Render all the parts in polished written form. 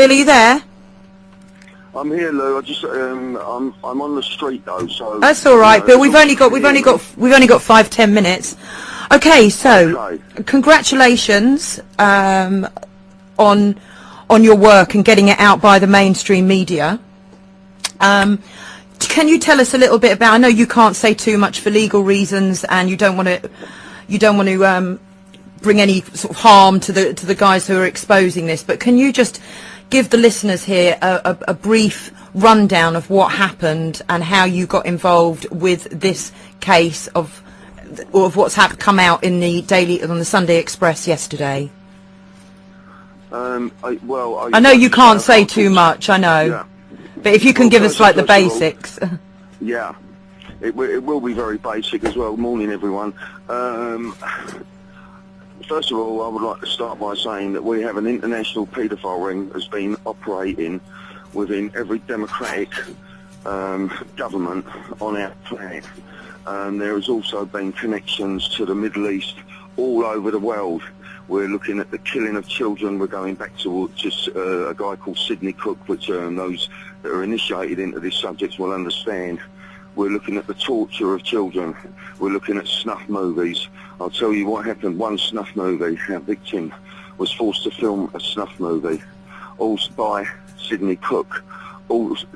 Bill, are you there? I'm here, Lou. I just I'm on the street though, so that's all right, Bill. We've only got 5-10 minutes. Okay, so congratulations on your work and getting it out by the mainstream media. Can you tell us a little bit about? I know you can't say too much for legal reasons, and you don't want to bring any sort of harm to the guys who are exposing this. But can you just give the listeners here a brief rundown of what happened and how you got involved with this case of what's come out in the on the Sunday Express yesterday? I know you can't say too much, I know, yeah. But if you can give us like the basics. Yeah, it will be very basic as well. Morning, everyone. First of all, I would like to start by saying that we have an international paedophile ring that's been operating within every democratic government on our planet. There has also been connections to the Middle East all over the world. We're looking at the killing of children. We're going back to just a guy called Sidney Cook, which those that are initiated into this subject will understand. We're looking at the torture of children. We're looking at snuff movies. I'll tell you what happened. One snuff movie, our victim was forced to film a snuff movie, all by Sidney Cook.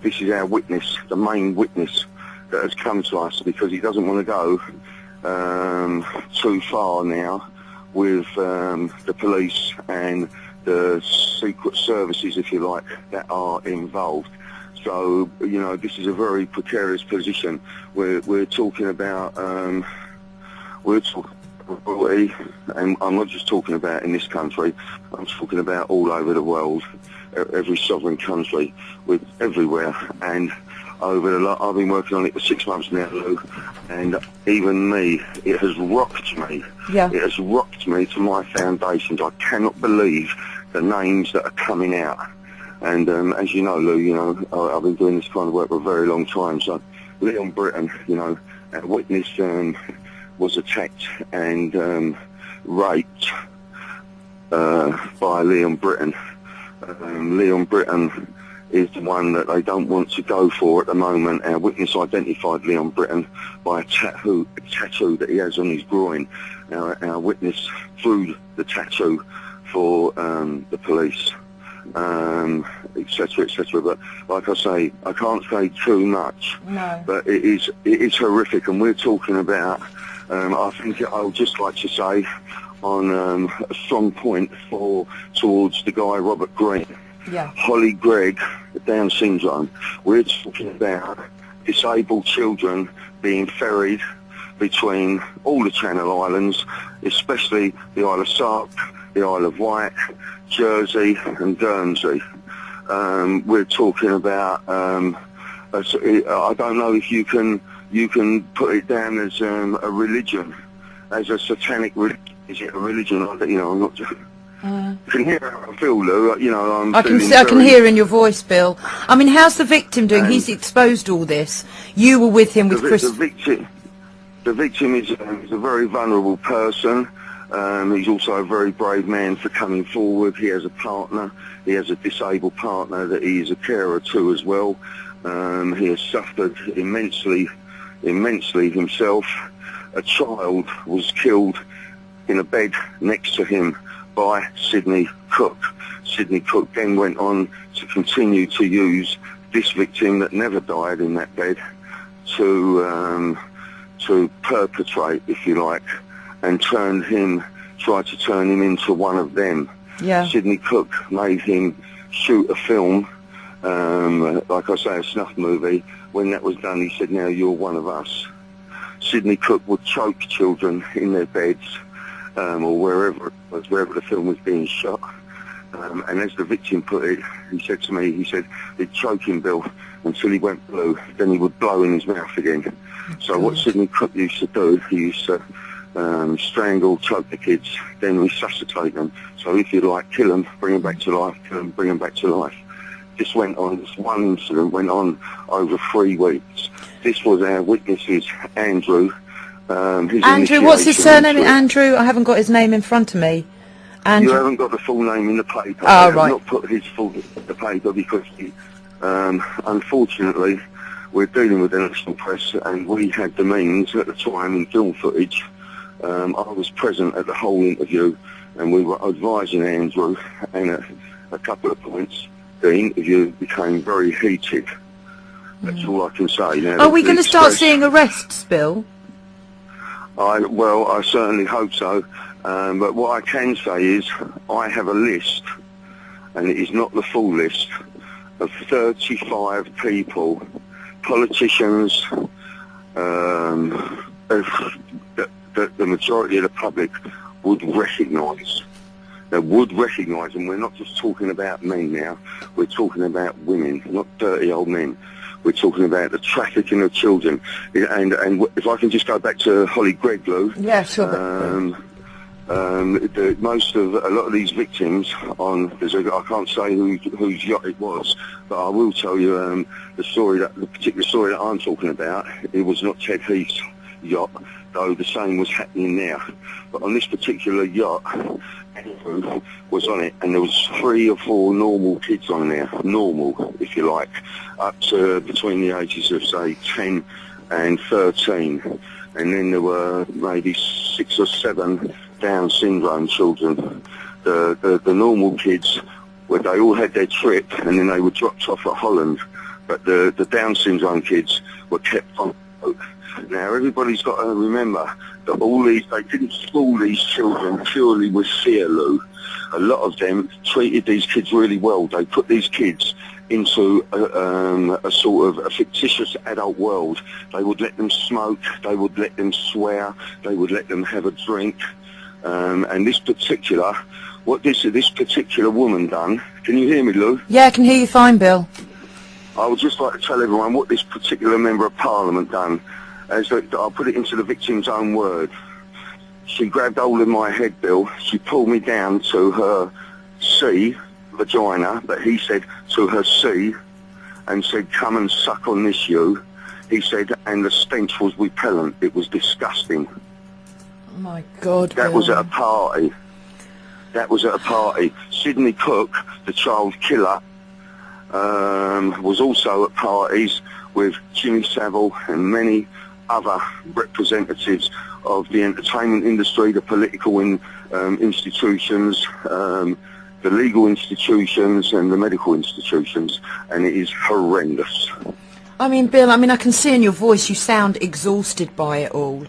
This is our witness, the main witness that has come to us, because he doesn't want to go too far now with the police and the secret services, if you like, that are involved. So, you know, this is a very precarious position. We're talking about, and I'm not just talking about in this country, I'm talking about all over the world, every sovereign country, with everywhere. And I've been working on it for 6 months now, Lou, and even me, it has rocked me. Yeah. It has rocked me to my foundations. I cannot believe the names that are coming out. And as you know, Lou, you know, I've been doing this kind of work for a very long time. So Leon Britton, you know, our witness was attacked and raped by Leon Britton. Leon Britton is the one that they don't want to go for at the moment. Our witness identified Leon Britton by a tattoo that he has on his groin. Our witness drew the tattoo for the police, etc., etc. But like I say, I can't say too much. No. But it is horrific, and we're talking about. I think I would just like to say on a strong point towards the guy Robert Green. Yeah. Holly Gregg, Down syndrome. We're talking about disabled children being ferried between all the Channel Islands, especially the Isle of Sark, the Isle of Wight, Jersey and Guernsey. We're talking about, I don't know if you can put it down as a religion, as a satanic religion. Is it a religion? You know, I'm not just... You can hear how I feel, Lou. You know, I can hear in your voice, Bill. I mean, how's the victim doing? He's exposed all this. You were with him with Chris. The victim is a very vulnerable person. He's also a very brave man for coming forward. He has a partner. He has a disabled partner that he is a carer to as well. He has suffered immensely himself. A child was killed in a bed next to him by Sidney Cook. Sidney Cook then went on to continue to use this victim that never died in that bed to perpetrate, if you like, and tried to turn him into one of them. Yeah. Sidney Cook made him shoot a film, like I say, a snuff movie. When that was done, he said, "Now you're one of us." Sidney Cook would choke children in their beds, or wherever the film was being shot. And as the victim put it, he said to me, he said, he'd choke him, Bill, until he went blue, then he would blow in his mouth again. So what Sidney Cook used to do, he used to strangle, choke the kids, then resuscitate them. So if you like, kill them, bring them back to life, kill them, bring them back to life. This one incident went on over 3 weeks. This was our witnesses, Andrew. Andrew, what's his surname? Andrew? I haven't got his name in front of me. And you haven't got the full name in the paper. Oh, I have right. not put his full the paper because, unfortunately, we're dealing with the national press, and we had the means at the time in film footage. I was present at the whole interview, and we were advising Andrew, and at a couple of points, the interview became very heated. That's all I can say. Now, are we going to start seeing arrests, Bill? Well, I certainly hope so. But what I can say is I have a list, and it is not the full list, of 35 people, politicians, that the majority of the public would recognise. They would recognise, and we're not just talking about men now, we're talking about women, not dirty old men. We're talking about the trafficking of children. And if I can just go back to Holly Greglow. Yeah, sure. Most of a lot of these victims I can't say whose yacht it was, but I will tell you the particular story that I'm talking about. It was not Ted Heath's yacht, though the same was happening now. But on this particular yacht, Andrew was on it, and there was 3 or 4 normal kids on there, normal if you like, up to between the ages of say 10 and 13, and then there were maybe 6 or 7 Down syndrome children. The normal kids, where they all had their trip and then they were dropped off at Holland, but the Down syndrome kids were kept on boat. Now everybody's got to remember that they didn't school these children purely with fear, Lou. A lot of them treated these kids really well. They put these kids into a sort of a fictitious adult world. They would let them smoke, they would let them swear, they would let them have a drink. And this particular woman done, can you hear me, Lou? Yeah, I can hear you fine, Bill. I would just like to tell everyone what this particular Member of Parliament done. I'll put it into the victim's own word. She grabbed hold of my head, Bill. She pulled me down to her C, vagina, but he said to her C, and said, "Come and suck on this, you." He said, and the stench was repellent. It was disgusting. Oh my God, That Bill. was at a party. That was at a party. Sidney Cook, the child killer, was also at parties with Jimmy Savile and many other representatives of the entertainment industry, the political institutions, the legal institutions and the medical institutions, and it is horrendous. I mean, Bill, I can see in your voice you sound exhausted by it all.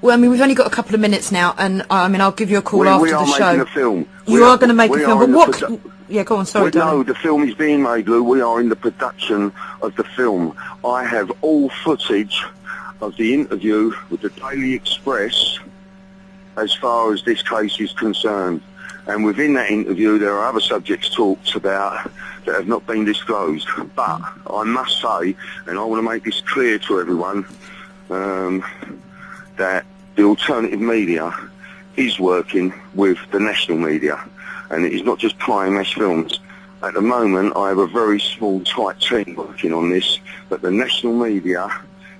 We've only got a couple of minutes now, and I'll give you a call after the show. We are making a film. You are going to make a film, but what? Yeah, go on, sorry, darling. No, the film is being made, Lou. We are in the production of the film. I have all footage of the interview with the Daily Express as far as this case is concerned. And within that interview, there are other subjects talked about that have not been disclosed. But I must say, and I want to make this clear to everyone, that the alternative media is working with the national media. And it is not just Pie and Mash Films. At the moment, I have a very small, tight team working on this, but the national media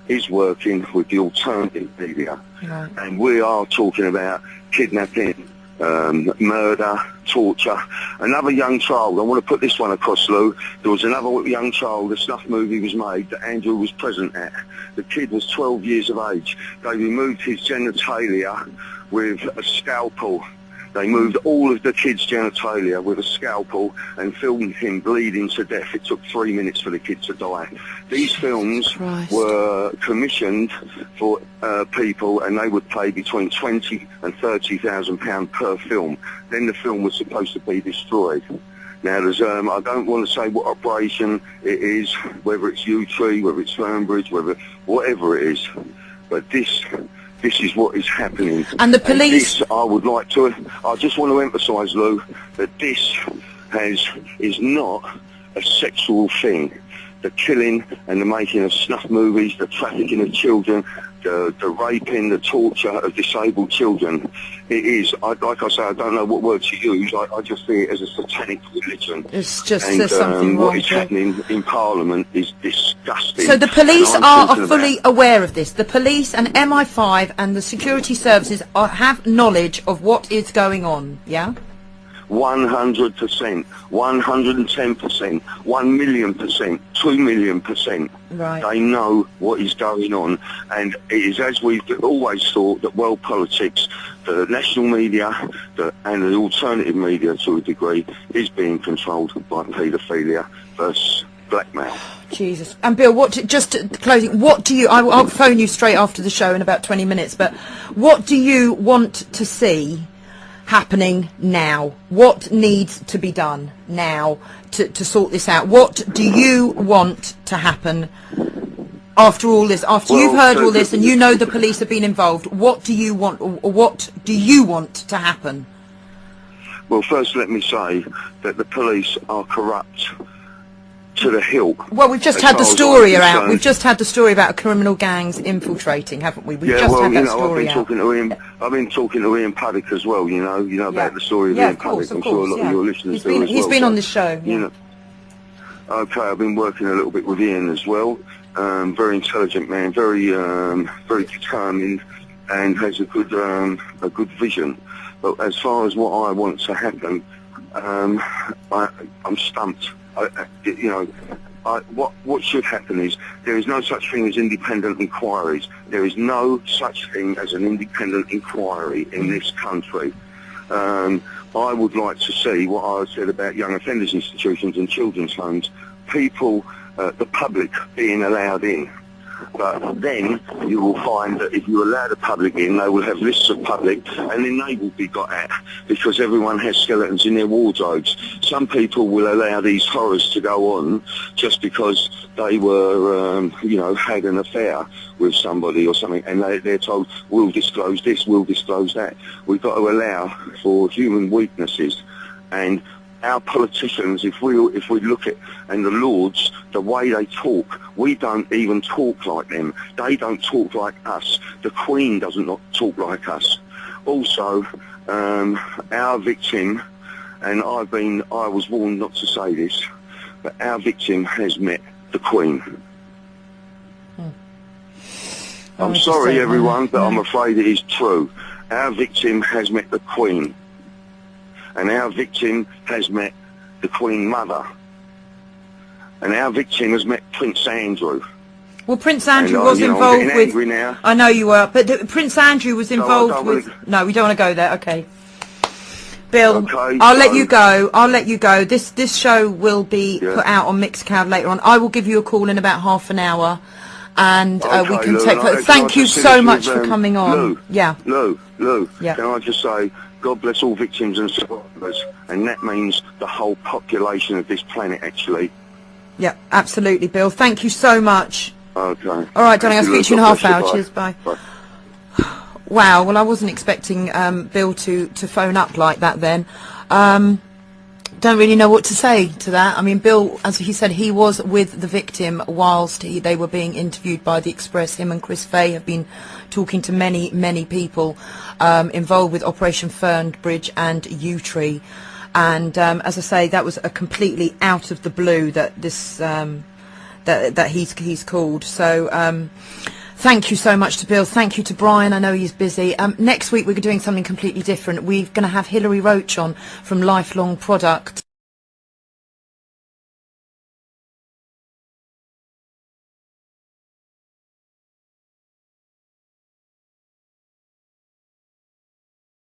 is working with the alternative media. Right. And we are talking about kidnapping, murder, torture. Another young child, I want to put this one across, Lou. There was another young child, a snuff movie was made that Andrew was present at. The kid was 12 years of age. They removed his genitalia with a scalpel. They moved all of the kid's genitalia with a scalpel and filmed him bleeding to death. It took 3 minutes for the kid to die. These films were commissioned for people, and they would pay between £20,000 and £30,000 per film. Then the film was supposed to be destroyed. Now, there's I don't want to say what operation it is, whether it's U-Tree, whether it's Fernbridge, whatever it is, but this is what is happening. And the police... And I just want to emphasise, Lou, that this is not a sexual thing. the killing and the making of snuff movies, the trafficking of children, the raping, the torture of disabled children. It is, like I say, I don't know what word to use. I just see it as a satanic religion. It's just and, there's something wrong. What is happening in Parliament is disgusting. So the police are fully aware of this. The police and MI5 and the security services have knowledge of what is going on, yeah? 100%, 110%, 1,000,000%, 2,000,000%. Right. They know what is going on, and it is as we've always thought that world politics, the national media, and the alternative media to a degree, is being controlled by paedophilia versus blackmail. Jesus. And Bill, just closing, what do you, I'll phone you straight after the show in about 20 minutes, but what do you want to see happening now? What needs to be done now to sort this out? What do you want to happen after all this, after you've heard all this and you know the police have been involved? What do you want, or what do you want to happen? Well, first let me say that the police are corrupt to the hilt. Well, we've just had the story out. We've just had the story about criminal gangs infiltrating, haven't we? We've just had that story out. I've been talking to Ian Puddock as well. You know about the story of Ian Puddock. I'm sure a lot of your listeners do as well. He's been on the show. You know. Okay, I've been working a little bit with Ian as well. Very intelligent man, very determined, and has a good vision. But as far as what I want to happen, I'm stumped. What should happen is there is no such thing as independent inquiries. There is no such thing as an independent inquiry in this country. I would like to see what I said about young offenders institutions and children's homes, people, the public being allowed in. But then you will find that if you allow the public in, they will have lists of public, and then they will be got at, because everyone has skeletons in their wardrobes. Some people will allow these horrors to go on just because they were, had an affair with somebody or something, and they're told, we'll disclose this, we'll disclose that. We've got to allow for human weaknesses. And our politicians, if we look at, and the lords, the way they talk, we don't even talk like them. They don't talk like us. The Queen doesn't talk like us. Also, our victim, and I was warned not to say this, but our victim has met the Queen. I'm sorry, everyone, but I'm afraid it is true. Our victim has met the Queen. And our victim has met the Queen Mother. And our victim has met Prince Andrew. Well, Prince Andrew was involved with... Now. I know you were, but Prince Andrew was involved with... No, we don't want to go there, okay. Bill, okay, I'll let you go. I'll let you go. This show will be put out on Mixcloud later on. I will give you a call in about half an hour, and we can take... Thank you so much for coming on. Lou, yeah. Lou, yeah. Can I just say... God bless all victims and survivors, and that means the whole population of this planet, actually. Yeah, absolutely, Bill. Thank you so much. Okay. All right, darling, I'll speak to you in a half hour. Cheers, bye. Wow, well, I wasn't expecting Bill to phone up like that then. Don't really know what to say to that. I mean, Bill, as he said, he was with the victim whilst they were being interviewed by the Express. Him and Chris Fay have been talking to many, many people involved with Operation Fernbridge and U-Tree. And as I say, that was a completely out of the blue that this that he's called. So thank you so much to Bill. Thank you to Brian. I know he's busy. Next week we're doing something completely different. We're going to have Hilary Roach on from Lifelong Product.